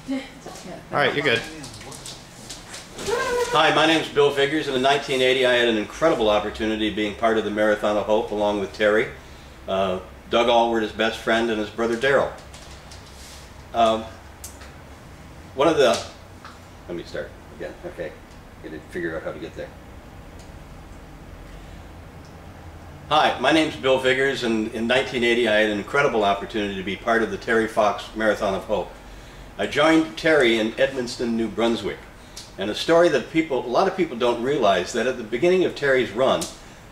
All right, you're good. Hi, my name is Bill Figures, and in 1980 I had an incredible opportunity being part of the Marathon of Hope along with Terry, Doug Allward, his best friend, and his brother Daryl. Let me start again, okay, I didn't figure out how to get there. Hi, my name is Bill Figures, and in 1980 I had an incredible opportunity to be part of the Terry Fox Marathon of Hope. I joined Terry in Edmundston, New Brunswick. And a story that a lot of people don't realize, that at the beginning of Terry's run,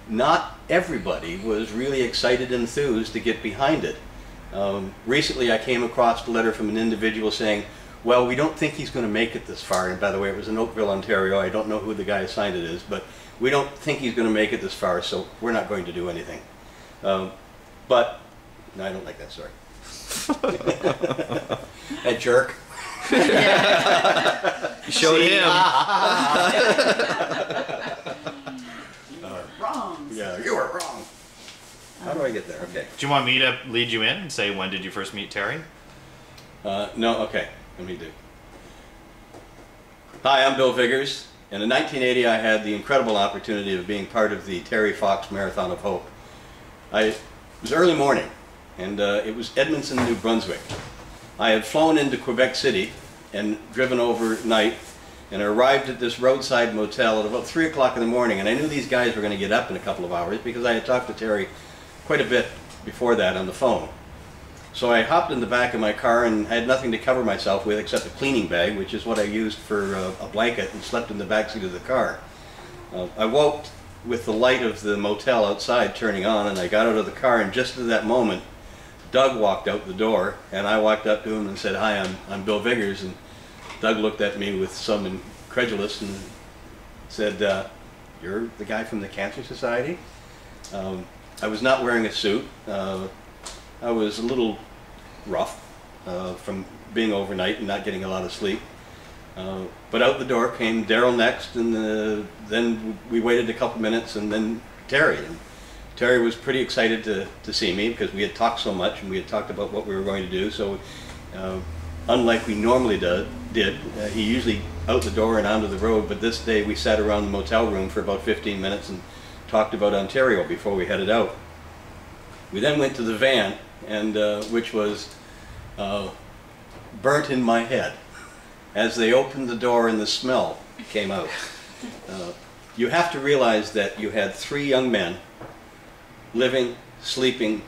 not everybody was really excited and enthused to get behind it. Recently I came across a letter from an individual saying, well, we don't think he's going to make it this far. And by the way, it was in Oakville, Ontario. I don't know who the guy assigned it is, but we don't think he's going to make it this far, so we're not going to do anything. But, no, I don't like that story. That jerk. You showed him. You were wrong. Yeah, you were wrong. How do I get there? Okay. Do you want me to lead you in and say, when did you first meet Terry? No, okay. Let me do. Hi, I'm Bill Figures, and in 1980 I had the incredible opportunity of being part of the Terry Fox Marathon of Hope. It was early morning, and it was Edmundston, New Brunswick. I had flown into Quebec City and driven overnight, and I arrived at this roadside motel at about 3 o'clock in the morning, and I knew these guys were going to get up in a couple of hours because I had talked to Terry quite a bit before that on the phone. So I hopped in the back of my car and had nothing to cover myself with except a cleaning bag, which is what I used for a blanket, and slept in the back seat of the car. I woke with the light of the motel outside turning on, and I got out of the car, and just at that moment Doug walked out the door, and I walked up to him and said, hi, I'm Bill Figures, and Doug looked at me with some incredulous and said, you're the guy from the Cancer Society? I was not wearing a suit. I was a little rough from being overnight and not getting a lot of sleep. But out the door came Daryl next, and then we waited a couple minutes, and then Terry. And Terry was pretty excited to see me because we had talked so much and we had talked about what we were going to do. So unlike we normally did, he usually out the door and onto the road, but this day we sat around the motel room for about 15 minutes and talked about Ontario before we headed out. We then went to the van, and which was burnt in my head as they opened the door and the smell came out. You have to realize that you had 3 young men living, sleeping,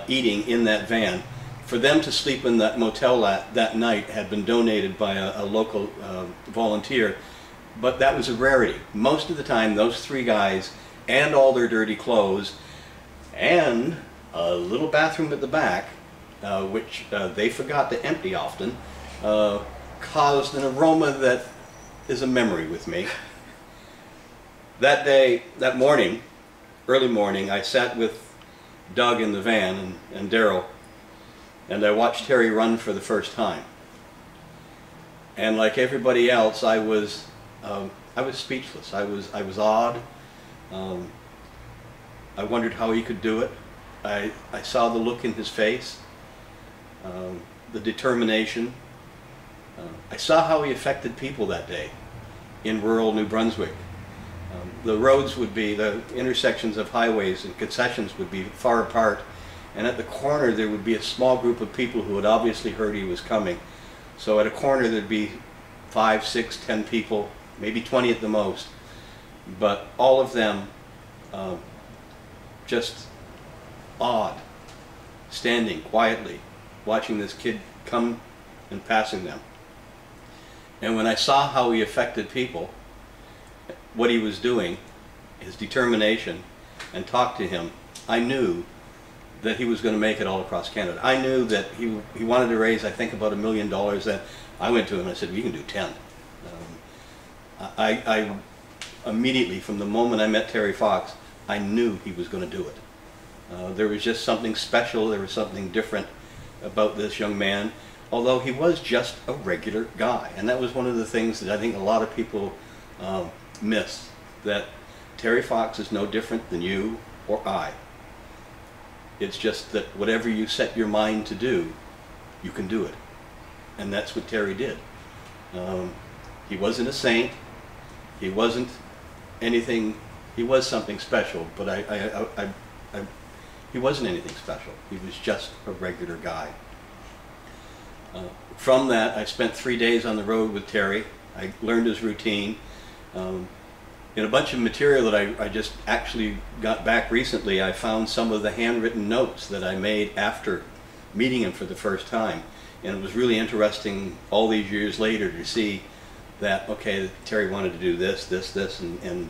eating in that van. For them to sleep in that motel that night had been donated by a local volunteer, but that was a rarity. Most of the time those 3 guys and all their dirty clothes and a little bathroom at the back, which they forgot to empty often, caused an aroma that is a memory with me. That day, that morning, early morning, I sat with Doug in the van and Daryl, and I watched Terry run for the first time. And like everybody else, I was speechless. I was awed. I wondered how he could do it. I saw the look in his face, the determination. I saw how he affected people that day in rural New Brunswick. The roads would be, the intersections of highways and concessions would be far apart, and at the corner there would be a small group of people who had obviously heard he was coming. So at a corner there'd be 5, 6, 10 people, maybe 20 at the most, but all of them just awed, standing quietly, watching this kid come and passing them. And when I saw how he affected people, what he was doing, his determination, and talked to him, I knew that he was going to make it all across Canada. I knew that he wanted to raise, I think, about $1 million. That I went to him and I said, we can do 10. I immediately, from the moment I met Terry Fox, I knew he was going to do it. There was just something special, there was something different about this young man, although he was just a regular guy. And that was one of the things that I think a lot of people miss, that Terry Fox is no different than you or I. It's just that whatever you set your mind to do, you can do it. And that's what Terry did. He wasn't a saint. He wasn't anything. He was something special, but he wasn't anything special. He was just a regular guy. From that, I spent 3 days on the road with Terry. I learned his routine. In a bunch of material that I just actually got back recently, I found some of the handwritten notes that I made after meeting him for the first time. And it was really interesting all these years later to see that, okay, Terry wanted to do this, and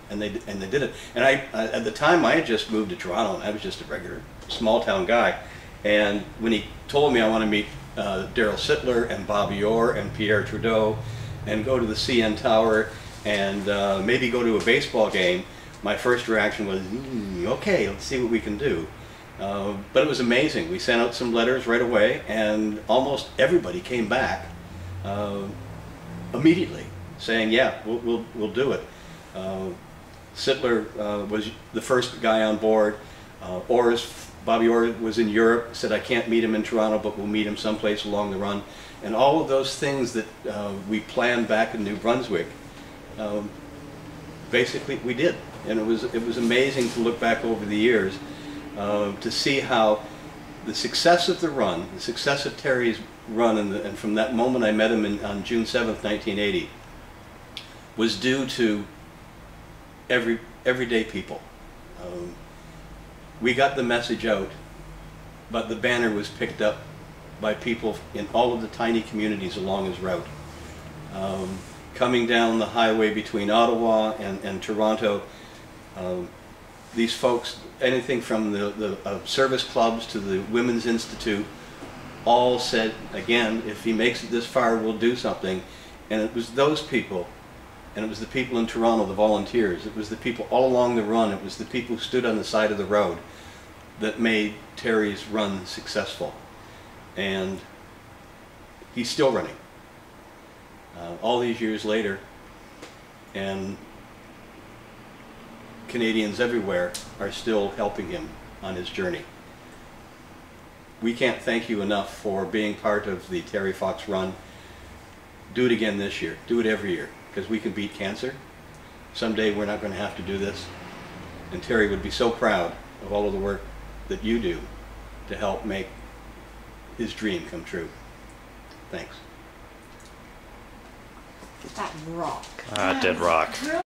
they did it. And at the time, I had just moved to Toronto, and I was just a regular small town guy. And when he told me I want to meet Daryl Sittler and Bobby Orr and Pierre Trudeau and go to the CN Tower and maybe go to a baseball game, my first reaction was, okay, let's see what we can do. But it was amazing. We sent out some letters right away, and almost everybody came back immediately, saying, yeah, we'll do it. Sittler was the first guy on board. Bobby Orr was in Europe, said I can't meet him in Toronto, but we'll meet him someplace along the run. And all of those things that we planned back in New Brunswick, basically we did. And it was amazing to look back over the years to see how the success of the run, the success of Terry's run, and from that moment I met him on June 7th, 1980, was due to everyday people. We got the message out, but the banner was picked up by people in all of the tiny communities along his route. Coming down the highway between Ottawa and Toronto, these folks, anything from the service clubs to the Women's Institute, all said, again, if he makes it this far, we'll do something. And it was those people, and it was the people in Toronto, the volunteers, it was the people all along the run, it was the people who stood on the side of the road that made Terry's run successful. And he's still running. All these years later, and Canadians everywhere are still helping him on his journey. We can't thank you enough for being part of the Terry Fox Run. Do it again this year. Do it every year, because we can beat cancer. Someday we're not going to have to do this. And Terry would be so proud of all of the work that you do to help make his dream come true. Thanks. That rock. Ah, it did rock.